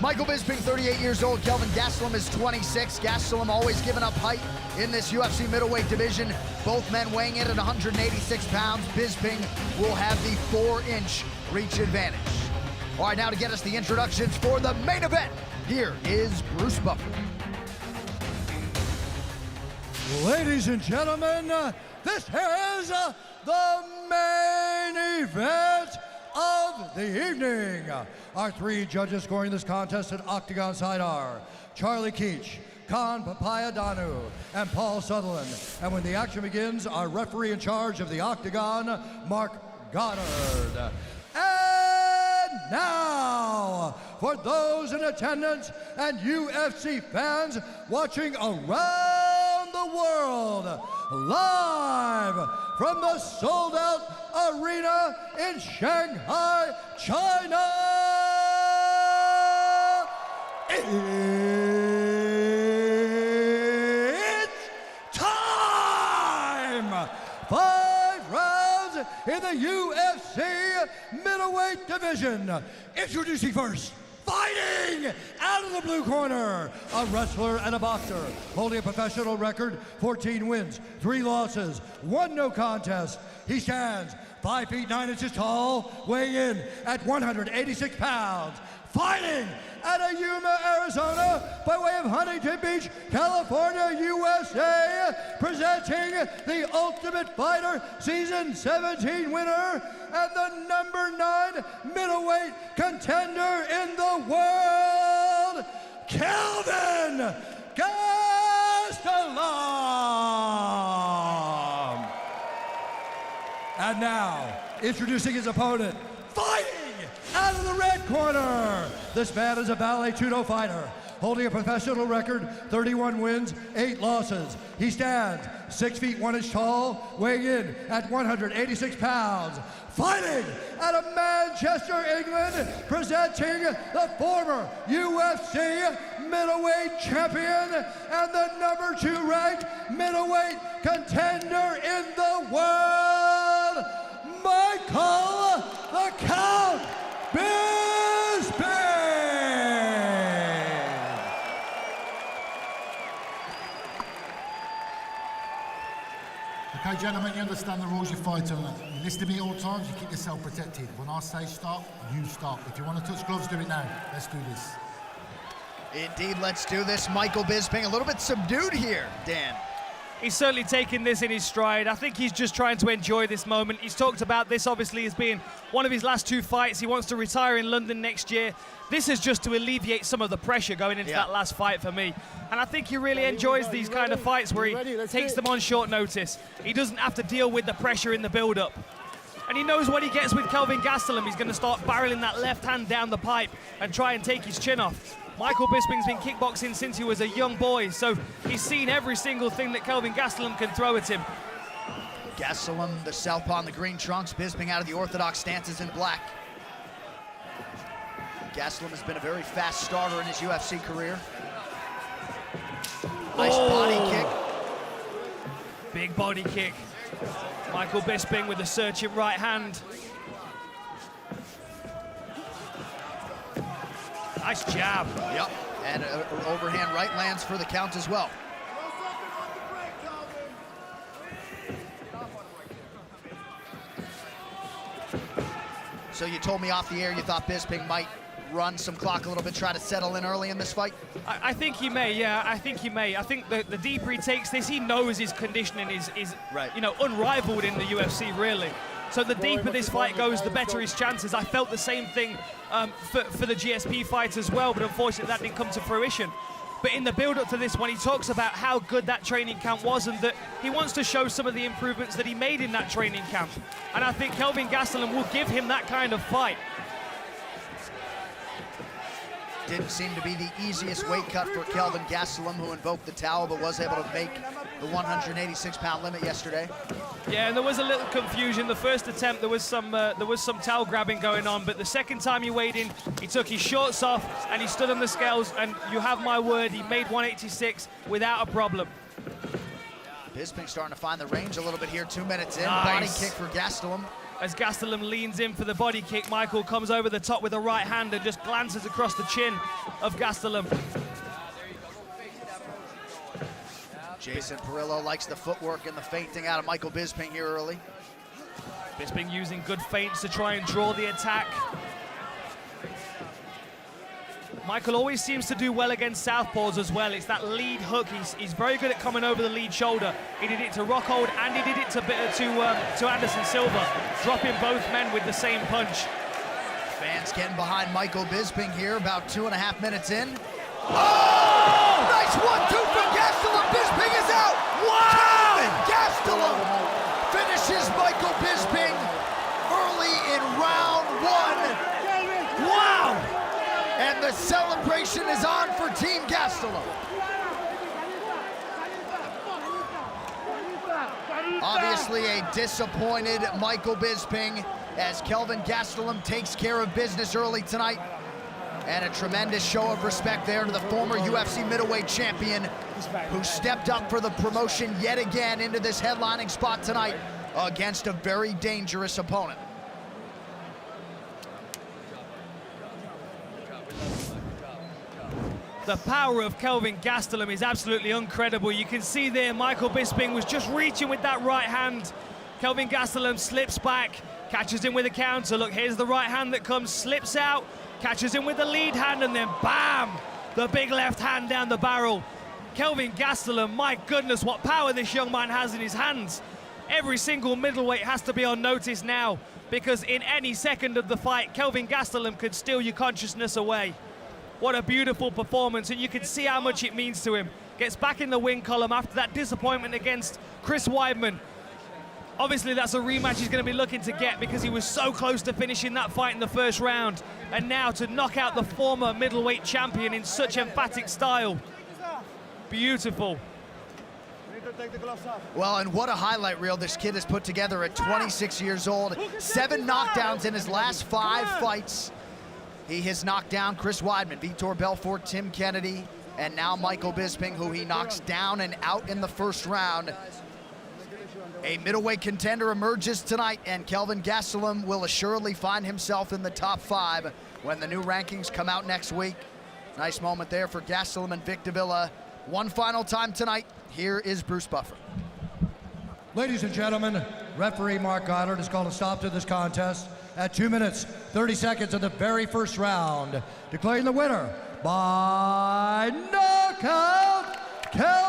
Michael Bisping, 38 years old. Kelvin Gastelum is 26. Gastelum always giving up height in this UFC middleweight division. Both men weighing in at 186 pounds. Bisping will have the 4-inch reach advantage. All right, now to get us the introductions for the main event, here is Bruce Buffer. Ladies and gentlemen, this is the main event of the evening. Our three judges scoring this contest at Octagon side are Charlie Keach, Khan Papayadanu, and Paul Sutherland. And when the action begins, our referee in charge of the Octagon, Mark Goddard. And now, for those in attendance and UFC fans watching around the world, live from the sold-out arena in Shanghai, China, it's time! 5 rounds in the UFC middleweight division. Introducing first, fighting out of the blue corner, a wrestler and a boxer, holding a professional record, 14 wins, 3 losses, 1 no contest. He stands 5 feet 9 inches tall, weighing in at 186 pounds. Fighting out of Yuma, Arizona, by way of Huntington Beach, California, USA, presenting the Ultimate Fighter Season 17 winner and the number 9 middleweight contender in the world, Kelvin Gastelum. And now, introducing his opponent, fighting out of the red corner. This man is a Vale Tudo fighter, holding a professional record, 31 wins, 8 losses. He stands 6 feet 1 inch tall, weighing in at 186 pounds. Fighting out of Manchester, England, presenting the former UFC middleweight champion and the number 2 ranked middleweight contender in the world, Michael the Count Bisping! Okay, gentlemen, you understand the rules you fight on. You listen to me at all times, you keep yourself protected. When I say stop, you stop. If you want to touch gloves, do it now. Let's do this. Indeed, let's do this. Michael Bisping, a little bit subdued here, Dan. He's certainly taken this in his stride. I think he's just trying to enjoy this moment. He's talked about this obviously as being one of his last 2 fights. He wants to retire in London next year. This is just to alleviate some of the pressure going into that last fight for me. And I think he really enjoys these kind of fights where he takes them on short notice. He doesn't have to deal with the pressure in the build-up. And he knows what he gets with Kelvin Gastelum. He's going to start barreling that left hand down the pipe and try and take his chin off. Michael Bisping's been kickboxing since he was a young boy, so he's seen every single thing that Kelvin Gastelum can throw at him. Gastelum, the southpaw in the green trunks, Bisping out of the orthodox stances in black. Gastelum has been a very fast starter in his UFC career. Nice body kick. Big body kick. Michael Bisping with a searching right hand. Nice jab. Yep, and overhand right lands for the count as well. So you told me off the air you thought Bisping might run some clock a little bit, try to settle in early in this fight? I think he may, yeah, I think he may. I think the deeper he takes this, he knows his conditioning is right, you know, unrivaled in the UFC, really. So the deeper this fight goes, the better his chances. I felt the same thing for the GSP fight as well, but unfortunately that didn't come to fruition. But in the build-up to this one, he talks about how good that training camp was and that he wants to show some of the improvements that he made in that training camp. And I think Kelvin Gastelum will give him that kind of fight. Didn't seem to be the easiest weight cut for Kelvin Gastelum, who invoked the towel but was able to make the 186-pound limit yesterday. Yeah, and there was a little confusion. The first attempt, there was some towel grabbing going on, but the second time he weighed in, he took his shorts off and he stood on the scales, and you have my word, he made 186 without a problem. Bisping starting to find the range a little bit here, 2 minutes in. Nice. Body kick for Gastelum. As Gastelum leans in for the body kick, Michael comes over the top with a right hand and just glances across the chin of Gastelum. Jason Perillo likes the footwork and the feinting out of Michael Bisping here early. Bisping using good feints to try and draw the attack. Michael always seems to do well against southpaws as well. It's that lead hook. He's very good at coming over the lead shoulder. He did it to Rockhold and he did it to Anderson Silva, dropping both men with the same punch. Fans getting behind Michael Bisping here, about 2.5 minutes in. Oh! Nice 1-2 from Gastelum. Bisping is out. Wow! Kelvin Gastelum finishes Michael Bisping early in round 1. Wow! And the celebration is on for Team Gastelum. Obviously a disappointed Michael Bisping as Kelvin Gastelum takes care of business early tonight. And a tremendous show of respect there to the former UFC middleweight champion who stepped up for the promotion yet again into this headlining spot tonight against a very dangerous opponent. The power of Kelvin Gastelum is absolutely incredible. You can see there Michael Bisping was just reaching with that right hand. Kelvin Gastelum slips back, catches him with a counter. Look, here's the right hand that comes, slips out, catches him with the lead hand, and then bam! The big left hand down the barrel. Kelvin Gastelum, my goodness, what power this young man has in his hands. Every single middleweight has to be on notice now, because in any second of the fight, Kelvin Gastelum could steal your consciousness away. What a beautiful performance, and you can see how much it means to him. Gets back in the win column after that disappointment against Chris Weidman. Obviously, that's a rematch he's going to be looking to get because he was so close to finishing that fight in the first round. And now to knock out the former middleweight champion in such emphatic style. Beautiful. Well, and what a highlight reel this kid has put together at 26 years old. 7 knockdowns in his last 5 fights. He has knocked down Chris Weidman, Vitor Belfort, Tim Kennedy, and now Michael Bisping, who he knocks down and out in the first round. A middleweight contender emerges tonight, and Kelvin Gastelum will assuredly find himself in the top 5 when the new rankings come out next week. Nice moment there for Gastelum and Vic Davila. One final time tonight, here is Bruce Buffer. Ladies and gentlemen, referee Mark Goddard has called a stop to this contest at 2 minutes, 30 seconds of the very first round, declaring the winner by knockout, Kelvin